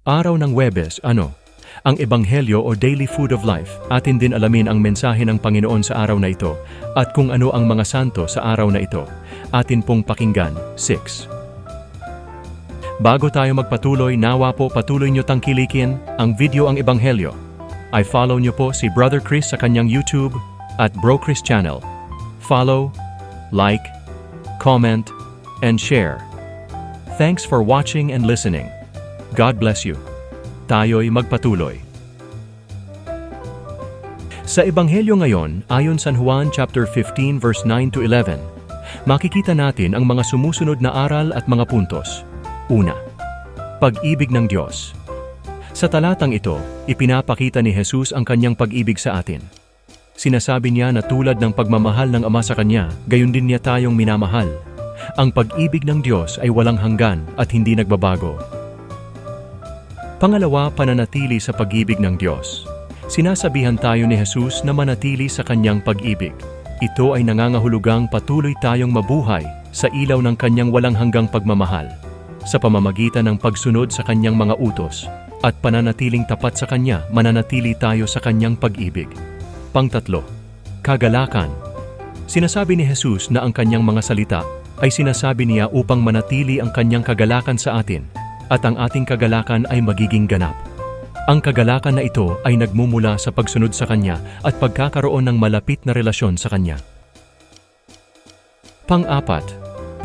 Araw ng Huwebes, ang Ebanghelyo o Daily Food of Life. Atin din alamin ang mensahe ng Panginoon sa araw na ito at kung ano ang mga santo sa araw na ito. Atin pong pakinggan. 6. Bago tayo magpatuloy, nawa po patuloy nyo tangkilikin ang video ang Ebanghelyo. I follow nyo po si Brother Chris sa kanyang YouTube at Bro Chris channel. Follow, like, comment, and share. Thanks for watching and listening. God bless you. Tayo'y magpatuloy. Sa Ebanghelyo ngayon, ayon San Juan chapter 15 verse 9 to 11, makikita natin ang mga sumusunod na aral at mga puntos. Una, pag-ibig ng Diyos. Sa talatang ito, ipinapakita ni Jesus ang kanyang pag-ibig sa atin. Sinasabi niya na tulad ng pagmamahal ng Ama sa kanya, gayon din niya tayong minamahal. Ang pag-ibig ng Diyos ay walang hanggan at hindi nagbabago. Pangalawa, pananatili sa pag-ibig ng Diyos. Sinasabihan tayo ni Jesus na manatili sa kanyang pag-ibig. Ito ay nangangahulugang patuloy tayong mabuhay sa ilaw ng kanyang walang hanggang pagmamahal, sa pamamagitan ng pagsunod sa kanyang mga utos, at pananatiling tapat sa kanya, mananatili tayo sa kanyang pag-ibig. Pangtatlo, kagalakan. Sinasabi ni Jesus na ang kanyang mga salita ay sinasabi niya upang manatili ang kanyang kagalakan sa atin, at ang ating kagalakan ay magiging ganap. Ang kagalakan na ito ay nagmumula sa pagsunod sa Kanya at pagkakaroon ng malapit na relasyon sa Kanya. Pang-apat,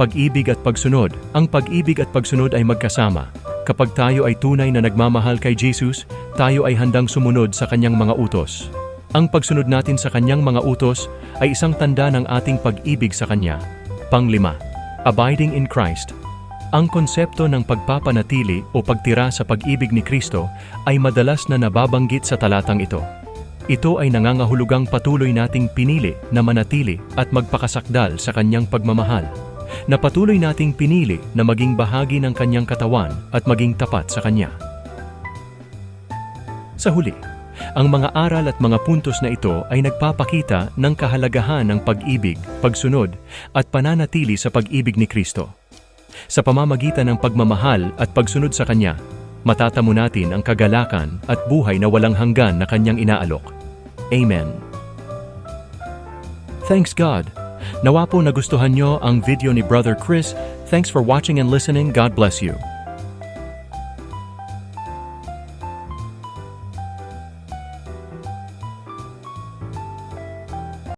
pag-ibig at pagsunod. Ang pag-ibig at pagsunod ay magkasama. Kapag tayo ay tunay na nagmamahal kay Jesus, tayo ay handang sumunod sa Kanyang mga utos. Ang pagsunod natin sa Kanyang mga utos ay isang tanda ng ating pag-ibig sa Kanya. Pang-lima, abiding in Christ. Ang konsepto ng pagpapanatili o pagtira sa pag-ibig ni Kristo ay madalas na nababanggit sa talatang ito. Ito ay nangangahulugang patuloy nating pinili na manatili at magpakasakdal sa kanyang pagmamahal, na patuloy nating pinili na maging bahagi ng kanyang katawan at maging tapat sa kanya. Sa huli, ang mga aral at mga puntos na ito ay nagpapakita ng kahalagahan ng pag-ibig, pagsunod at pananatili sa pag-ibig ni Kristo. Sa pamamagitan ng pagmamahal at pagsunod sa Kanya, matatamo natin ang kagalakan at buhay na walang hanggan na Kanyang inaalok. Amen. Thanks God. Nawa po nagustuhan nyo ang video ni Brother Chris. Thanks for watching and listening. God bless you.